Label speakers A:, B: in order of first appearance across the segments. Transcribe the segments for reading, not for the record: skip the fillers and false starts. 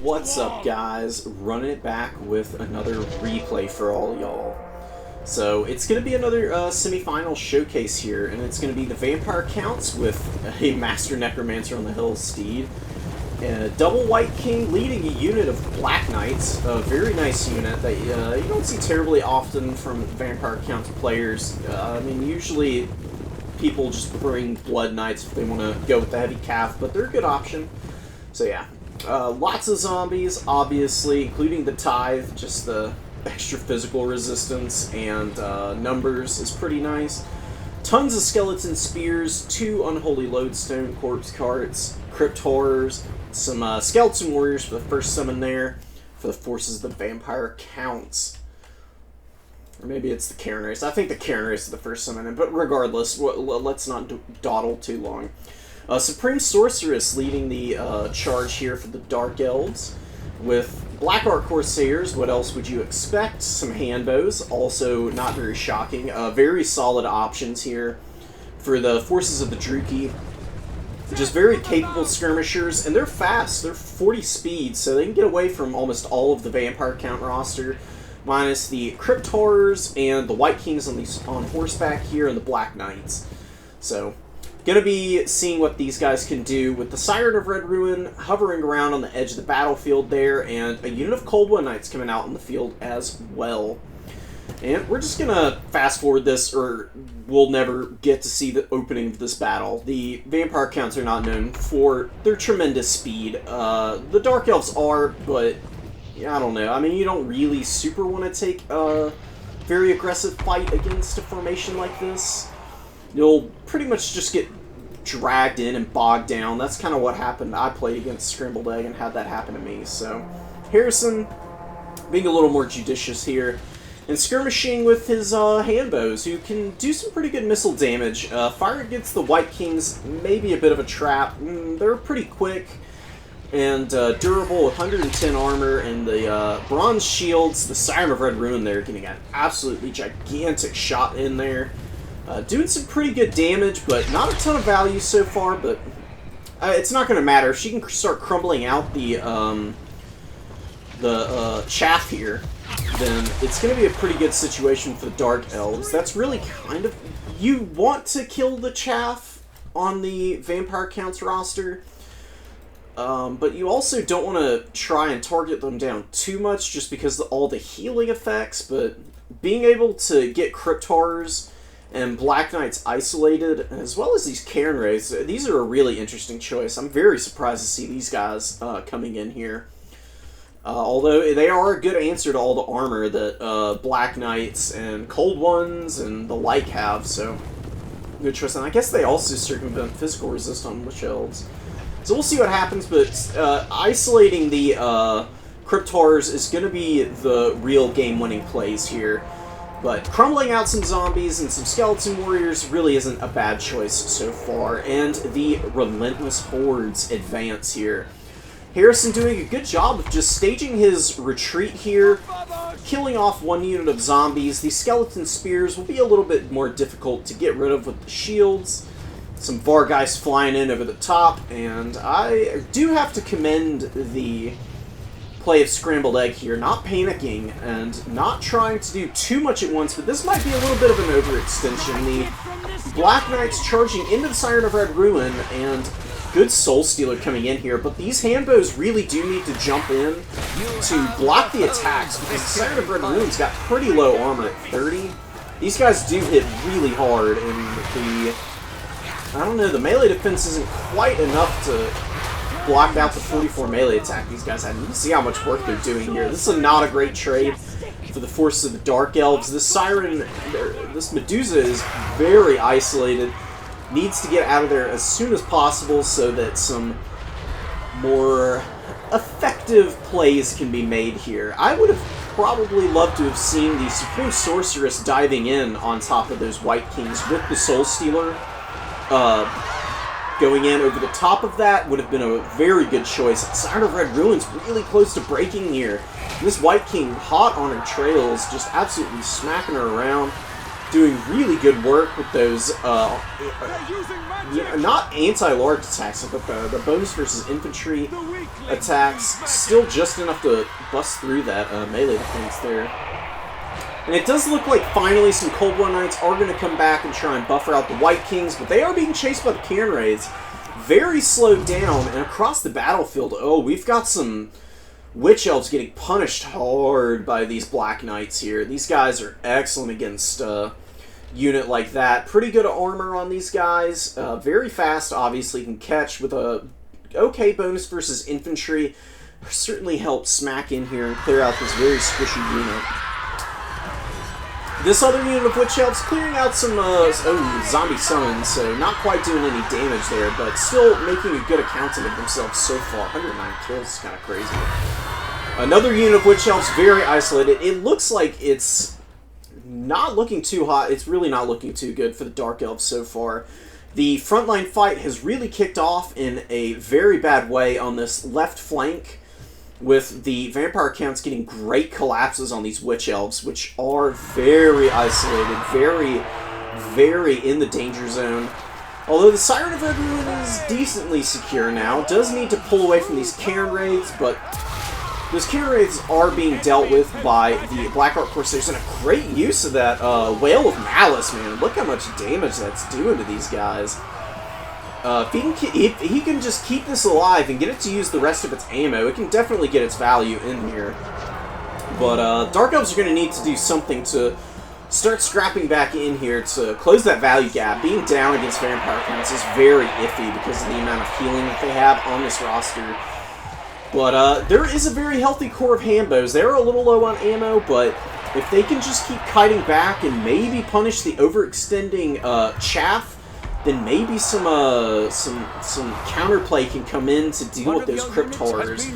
A: What's up, guys? Running it back with another replay for all y'all. So it's going to be another semi-final showcase here, and it's going to be the Vampire Counts with a Master Necromancer on the Hill Steed, and a double White King leading a unit of Black Knights, a very nice unit that you don't see terribly often from Vampire Counts players. I mean, usually people just bring Blood Knights if they want to go with the heavy calf, but they're a good option. So yeah. Lots of zombies, obviously, including the Tithe. Just the extra physical resistance and numbers is pretty nice. Tons of skeleton spears, 2 unholy lodestone corpse carts, crypt horrors, some skeleton warriors for the first summon there, for the forces of the Vampire Counts. Or maybe it's the Cairn Race. I think the Cairn Race is the first summon, but regardless, let's not dawdle too long. Supreme Sorceress leading the charge here for the Dark Elves, with Black Art Corsairs. What else would you expect? Some handbows, also not very shocking. Very solid options here for the forces of the Druchii. Just very capable skirmishers, and they're fast. They're 40 speed, so they can get away from almost all of the Vampire Count roster, minus the Crypt Horrors and the White Kings on horseback here, and the Black Knights. So gonna be seeing what these guys can do with the Siren of Red Ruin hovering around on the edge of the battlefield there, and a unit of Cold One Knights coming out on the field as well. And we're just gonna fast forward this, or we'll never get to see the opening of this battle. The Vampire Counts are not known for their tremendous speed. The Dark Elves are, but yeah, I don't know. I mean, you don't really super want to take a very aggressive fight against a formation like this. You'll pretty much just get dragged in and bogged down. That's kind of what happened. I played against Scrambled Egg and had that happen to me. So Harrison being a little more judicious here and skirmishing with his handbows, who can do some pretty good missile damage. Fire against the White Kings, maybe a bit of a trap. They're pretty quick and durable with 110 armor, and the bronze shields, the Siren of Red Ruin there, getting an absolutely gigantic shot in there. Doing some pretty good damage, but not a ton of value so far, but it's not going to matter. If she can start crumbling out the chaff here, then it's going to be a pretty good situation for the Dark Elves. That's really kind of... You want to kill the chaff on the Vampire Counts roster, but you also don't want to try and target them down too much just because of all the healing effects, but being able to get Crypt Horrors and Black Knights isolated, as well as these Cairn Rays, these are a really interesting choice. I'm very surprised to see these guys coming in here. Although they are a good answer to all the armor that Black Knights and Cold Ones and the like have, so good choice. And I guess they also circumvent physical resist on Witch Elves. So we'll see what happens, but isolating the Crypt Horrors is going to be the real game-winning plays here. But crumbling out some zombies and some skeleton warriors really isn't a bad choice so far. And the relentless hordes advance here. Harrison doing a good job of just staging his retreat here, killing off one unit of zombies. These skeleton spears will be a little bit more difficult to get rid of with the shields. Some Vargeist flying in over the top, and I do have to commend the play of Scrambled Egg here, not panicking and not trying to do too much at once, but this might be a little bit of an overextension. The Black Knights charging into the Siren of Red Ruin, and good Soul Stealer coming in here, but these handbows really do need to jump in to block the attacks, because the Siren of Red Ruin's got pretty low armor at 30. These guys do hit really hard, and I don't know, the melee defense isn't quite enough to block out the 44 melee attack these guys had. You can see how much work they're doing here. This is not a great trade for the forces of the Dark Elves. This Siren, this Medusa is very isolated. Needs to get out of there as soon as possible so that some more effective plays can be made here. I would have probably loved to have seen the Supreme Sorceress diving in on top of those White Kings with the Soul Stealer. Going in over the top of that would have been a very good choice. Siren of Red Ruin's really close to breaking here. And this White King, hot on her trails, just absolutely smacking her around. doing really good work with those, not anti-large attacks, but the bonus versus infantry attacks, still just enough to bust through that melee defense there. And it does look like finally some Cold War Knights are going to come back and try and buffer out the White Kings, but they are being chased by the Cairn Wraiths. Very slowed down, and across the battlefield, oh, we've got some Witch Elves getting punished hard by these Black Knights here. These guys are excellent against a unit like that. Pretty good armor on these guys. Very fast, obviously, can catch with a okay bonus versus infantry. Certainly helps smack in here and clear out this very squishy unit. This other unit of Witch Elves clearing out some zombie summons, so not quite doing any damage there, but still making a good accounting of themselves so far. 109 kills is kind of crazy. Another unit of Witch Elves, very isolated. It looks like it's not looking too hot. It's really not looking too good for the Dark Elves so far. The frontline fight has really kicked off in a very bad way on this left flank, with the vampire counts getting great collapses on these Witch Elves, which are very isolated, very, very in the danger zone. Although the Siren of Red Ruin is decently secure now, does need to pull away from these Cairn Wraiths, but those Cairn Wraiths are being dealt with by the Black Ark Corsairs, and a great use of that Whale of Malice, man. Look how much damage that's doing to these guys. If he can just keep this alive and get it to use the rest of its ammo, it can definitely get its value in here. But Dark Elves are going to need to do something to start scrapping back in here to close that value gap. Being down against Vampire Counts is very iffy because of the amount of healing that they have on this roster. But there is a very healthy core of Hambos. They're a little low on ammo, but if they can just keep kiting back and maybe punish the overextending Chaff, then maybe some counterplay can come in to deal with those Crypt Horrors.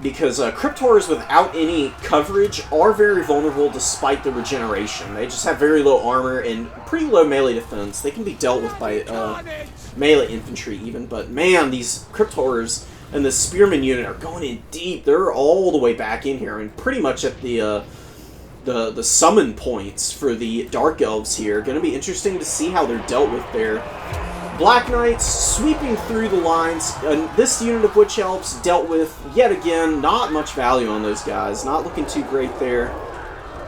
A: Because Crypt Horrors without any coverage are very vulnerable despite the regeneration. They just have very low armor and pretty low melee defense. They can be dealt with by melee infantry even, but man, these Crypt Horrors and the Spearman unit are going in deep. They're all the way back in here and pretty much at the summon points for the Dark Elves here. Going to be interesting to see how they're dealt with there. Black Knights sweeping through the lines. This unit of Witch Elves dealt with, yet again, not much value on those guys. Not looking too great there.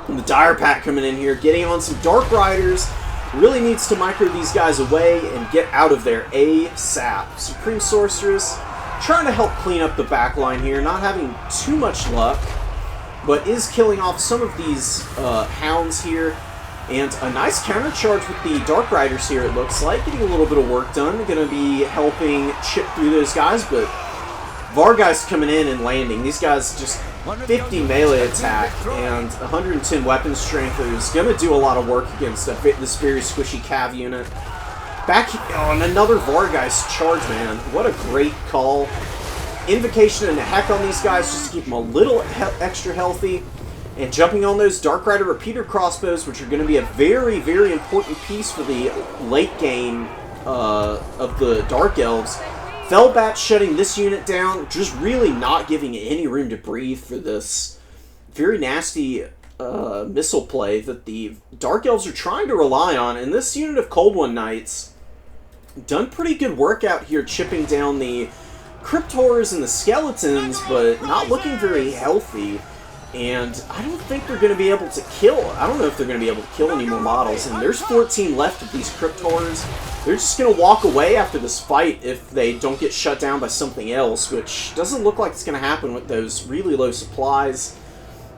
A: And the Dire Pack coming in here, getting on some Dark Riders. Really needs to micro these guys away and get out of there ASAP. Supreme Sorceress trying to help clean up the back line here. Not having too much luck, but is killing off some of these hounds here. And a nice countercharge with the Dark Riders here, it looks like. Getting a little bit of work done. Going to be helping chip through those guys, but Vargeist coming in and landing. These guys just 50 melee attack and 110 weapon strength is going to do a lot of work against this very squishy Cav unit. Back on another Vargeist charge, man. What a great call. Invocation and a heck on these guys just to keep them a little extra healthy. And jumping on those Dark Rider repeater crossbows, which are going to be a very, very important piece for the late game of the Dark Elves. Fellbat shutting this unit down, just really not giving it any room to breathe for this very nasty missile play that the Dark Elves are trying to rely on. And this unit of Cold One Knights done pretty good work out here, chipping down the Crypt Horrors and the Skeletons, but not looking very healthy. And I don't think they're going to be able to kill. I don't know if they're going to be able to kill any more models. And there's 14 left of these Crypt Horrors. They're just going to walk away after this fight if they don't get shut down by something else, which doesn't look like it's going to happen with those really low supplies.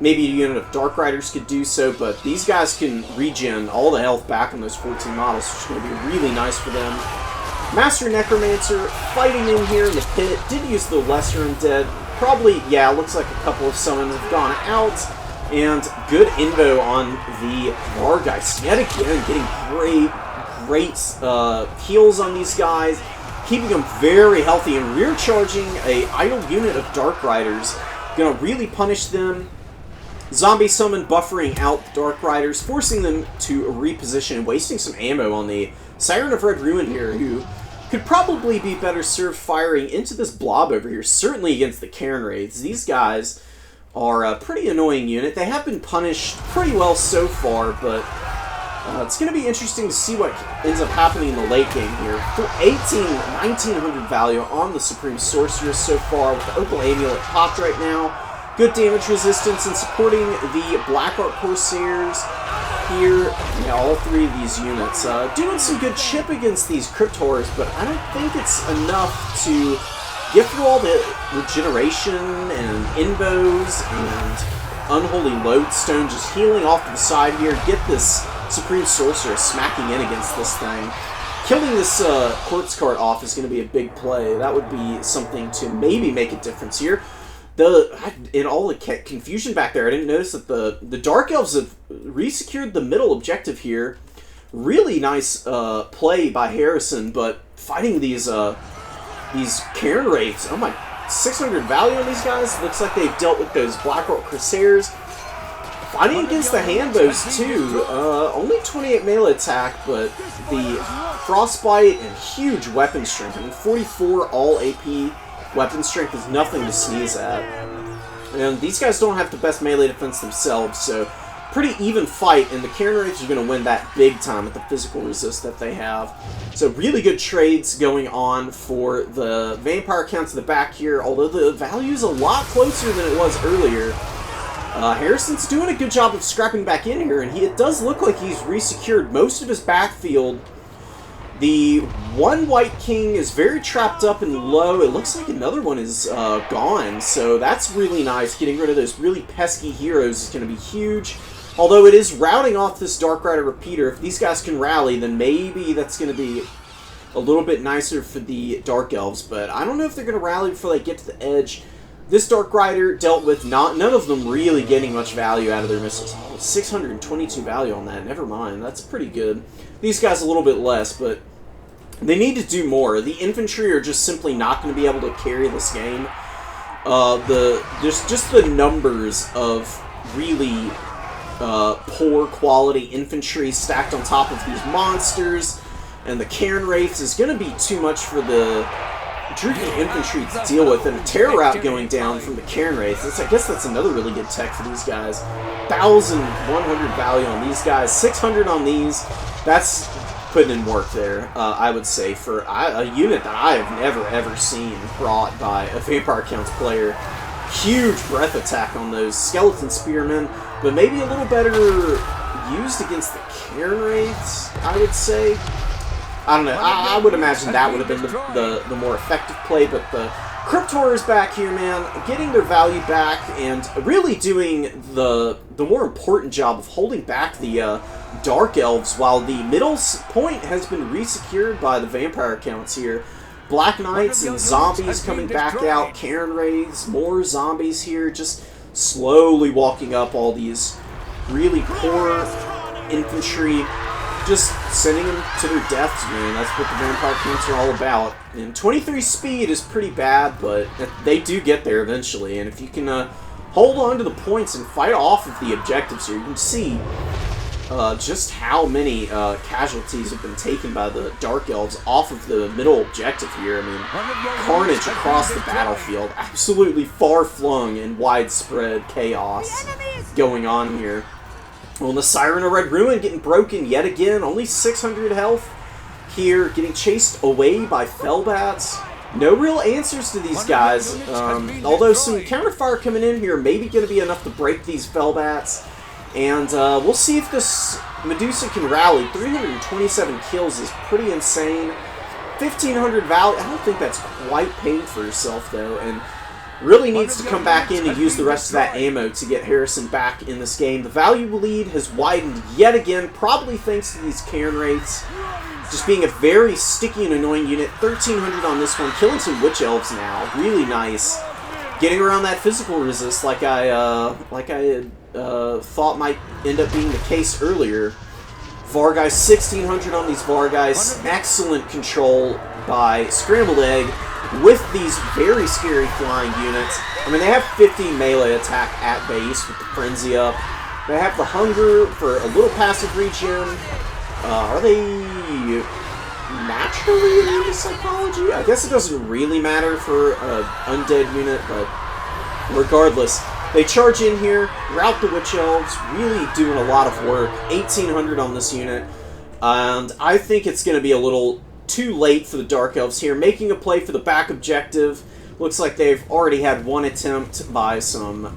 A: Maybe a unit of Dark Riders could do so, but these guys can regen all the health back on those 14 models, which is going to be really nice for them. Master Necromancer fighting in here in the pit. Did use the Lesser Undead. Probably, yeah, looks like a couple of summons have gone out. And good invo on the Vargeist. Yet again, getting great heals on these guys. Keeping them very healthy and rear charging a idle unit of Dark Riders. Gonna really punish them. Zombie summon buffering out Dark Riders, forcing them to reposition and wasting some ammo on the Siren of Red Ruin here, who could probably be better served firing into this blob over here, certainly against the Cairn Wraiths. These guys are a pretty annoying unit. They have been punished pretty well so far, but It's going to be interesting to see what ends up happening in the late game here. 1900 value on the Supreme Sorceress so far with the Opal Amulet popped right now. Good damage resistance and supporting the Black Art Corsairs here. Yeah, all three of these units. Doing some good chip against these Crypt Horrors, but I don't think it's enough to get through all the regeneration and inbos and Unholy Lodestone just healing off to the side here. Get this Supreme Sorcerer smacking in against this thing. Killing this Quartz Cart off is going to be a big play. That would be something to maybe make a difference here. In all the confusion back there, I didn't notice that the Dark Elves have resecured the middle objective here. Really nice play by Harrison, but fighting these Cairn Wraiths. Oh my, 600 value on these guys. Looks like they've dealt with those Black Orc Corsairs. Fighting against the Handbows too. Only 28 melee attack, but the Frostbite and huge weapon strength. I mean, 44 all AP. Weapon strength is nothing to sneeze at. And these guys don't have the best melee defense themselves, so pretty even fight, and the Cairn Wraiths are going to win that big time with the physical resist that they have. So really good trades going on for the Vampire counts in the back here, although the value is a lot closer than it was earlier. Harrison's doing a good job of scrapping back in here, and it does look like he's resecured most of his backfield. The one White King is very trapped up and low. It looks like another one is gone, so that's really nice. Getting rid of those really pesky heroes is going to be huge. Although it is routing off this Dark Rider Repeater. If these guys can rally, then maybe that's going to be a little bit nicer for the Dark Elves, but I don't know if they're going to rally before they get to the edge. This Dark Rider dealt with none of them really getting much value out of their missiles. Oh, 622 value on that. Never mind. That's pretty good. These guys a little bit less, but they need to do more. The infantry are just simply not going to be able to carry this game. There's just the numbers of really poor quality infantry stacked on top of these monsters, and the Cairn Wraiths is going to be too much for the Druchii infantry to deal with, and a terror route going down from the Cairn Wraiths. I guess that's another really good tech for these guys. 1,100 value on these guys, 600 on these. That's putting in work there, I would say, for a unit that I have never ever seen brought by a Vampire Counts player. Huge breath attack on those Skeleton Spearmen, but maybe a little better used against the Cairn Wraiths, I would say. I don't know. I would imagine that would have been the more effective play, but the Crypt Horrors back here, man, getting their value back and really doing the more important job of holding back the Dark Elves, while the middle point has been resecured by the Vampire counts here. Black Knights and zombies coming back out, Cairn Wraiths, more zombies here, just slowly walking up all these really poor infantry, just sending them to their deaths, man. That's what the Vampire counts are all about. And 23 speed is pretty bad, but they do get there eventually, and if you can hold on to the points and fight off of the objectives here, you can see just how many casualties have been taken by the Dark Elves off of the middle objective here. I mean, carnage across the battlefield. Absolutely far-flung and widespread chaos going on here. Well, the Siren of Red Ruin getting broken yet again. Only 600 health here. Getting chased away by Fellbats. No real answers to these guys. Although some counterfire coming in here maybe going to be enough to break these Fellbats. And we'll see if this Medusa can rally. 327 kills is pretty insane. 1,500 value. I don't think that's quite paying for herself, though. And really needs to come back in and use the rest of that ammo to get Harrison back in this game. The value lead has widened yet again, probably thanks to these Cairn Wraiths. Just being a very sticky and annoying unit. 1,300 on this one. Killing some Witch Elves now. Really nice. Getting around that physical resist like I thought might end up being the case earlier. Varguys, 1,600 on these Varguys. Excellent control by Scrambled Egg with these very scary flying units. I mean, they have 50 melee attack at base with the Frenzy up. They have the Hunger for a little passive regen. Are they naturally immune to Psychology? I guess it doesn't really matter for an undead unit, but regardless, They charge in here, rout the Witch Elves, really doing a lot of work. 1,800 on this unit. And I think it's going to be a little too late for the Dark Elves here. Making a play for the back objective. Looks like they've already had one attempt by some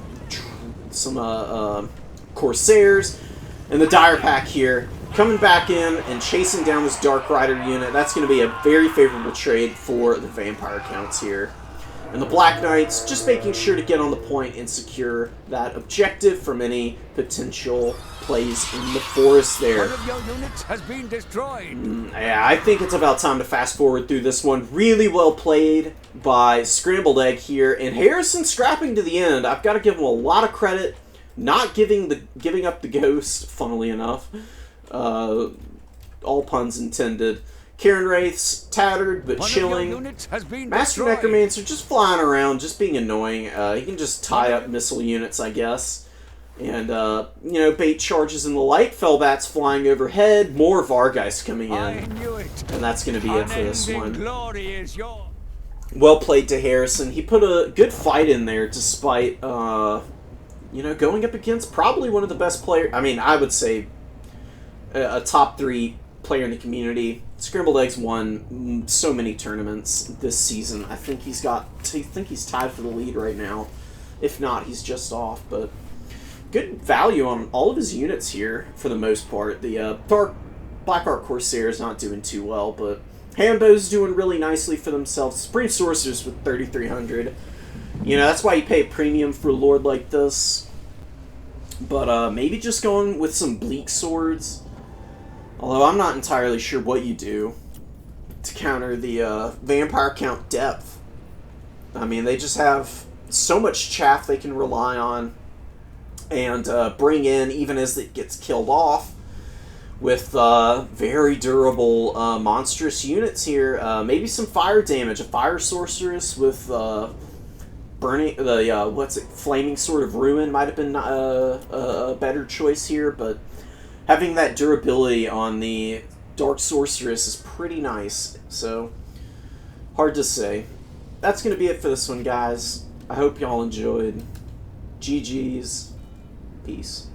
A: Corsairs. And the Dire Pack here, coming back in and chasing down this Dark Rider unit. That's going to be a very favorable trade for the Vampire Counts here. And the Black Knights, just making sure to get on the point and secure that objective from any potential plays in the forest there.
B: One of your units has been destroyed.
A: Yeah, I think it's about time to fast forward through this one. Really well played by Scrambled Egg here. And Harrison scrapping to the end. I've got to give him a lot of credit. Not giving up the ghost, funnily enough. All puns intended. Karen Wraiths, tattered but chilling. Master Necromancer just flying around, just being annoying. He can just tie up missile units, I guess. And, you know, bait charges in the light. Fellbats flying overhead. More Vargeist coming in. And that's going to be it for this one. Well played to Harrison. He put a good fight in there despite, you know, going up against probably one of the best players. I mean, I would say a top 3 player in the community. Scrambled Eggs won so many tournaments this season. I think he's tied for the lead right now. If not, he's just off. But good value on all of his units here for the most part. The Blackheart Corsair is not doing too well, but Handbow's doing really nicely for themselves. Supreme Sorceress with 3,300. You know, that's why you pay a premium for a lord like this. But maybe just going with some Bleak Swords. Although I'm not entirely sure what you do to counter the Vampire Count depth. I mean, they just have so much chaff they can rely on and bring in even as it gets killed off with very durable monstrous units here. Maybe some fire damage. A Fire Sorceress with burning Flaming Sword of Ruin might have been a better choice here, but having that durability on the Dark Sorceress is pretty nice, so hard to say. That's going to be it for this one, guys. I hope y'all enjoyed. GG's. Peace.